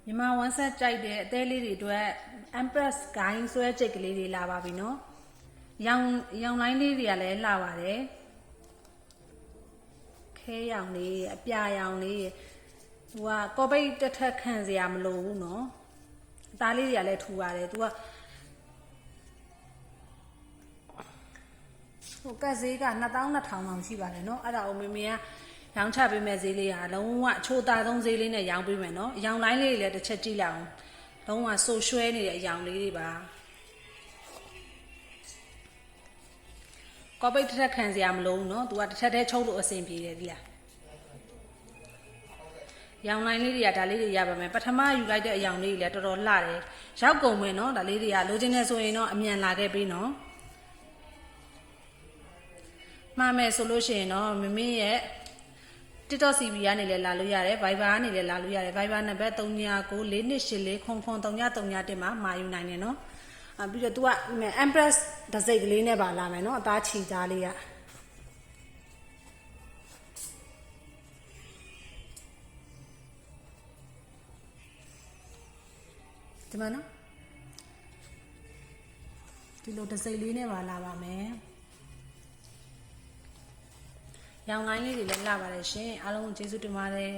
မြန်မာဝန်ဆက်ကြိုက်တဲ့အသေးလေးတွေအတွက် Empress ဂိုင်းဆွဲကြိတ်ကလေးတွေလာပါပြီနော်ရောင်လိုင်းလေးတွေကလည်းလှပါတယ်ခဲရောင်လေးအပြာရောင်လေးသူကကော်ပိတ်တစ်ထက်ခံစရာမလိုဘူးနော်အသားလေးတွေကလည်းထူပါတယ်သူကဟိုကက်ဈေးက2200တောင်ရှိပါတယ်နော်အဲ့ဒါကိုမေမေကရောင်းချပေးမဲ့ဈေးလေးဟာလုံးဝအချိုသားဆုံးဈေးလေးနဲ့ရောင်းပေးမယ်နော်အရောင်လိုင်းလေးတွေလည်းတစ်ချက်ကြည့်လိုက်အောင်လုံးဝဆိုရွှဲနေတဲ့အရောင်လေးတွေပါကော်ပိတ်တစ်ထက်ခံစရာမလိုဘူးနော်သူကတစ်ထက်တည်းချုပ်လို့အဆင်ပြေတယ်ဒီလားရောင်လိုင်းလေးတွေကဒါလေးတွေရပါမယ်ပထမယူလိုက်တဲ့အရောင်လေးတွေလည်းတော်တော်လှတယ်ရောက်ကုန်မယ်နော်ဒါလေးတွေကလိုချင်နေဆိုရင်တော့အမြန်လာခဲ့ပေးနော်မှားမယ်ဆိုလို့ရှိရင်တော့မမေရဲ့ TikTok CB ကနေလည်းလာလို့ရတယ် Viber ကနေလည်းလာလို့ရတယ် Viber နံပါတ်3994840333မှာမှာယူနိုင်တယ်နော်ပြီးတော့ तू က Empress ဒစိတ်ကလေးနဲ့ပါလာမယ်နော်အသားချီသားလေးကဒီမှာနော်ဒီလိုဒစိတ်လေးနဲ့ပါလာပါမယ်ရောင်လိုင်းလေးတွေလည်းလှပါတယ်ရှင်အားလုံးကျေးဇူးတင်ပါတယ်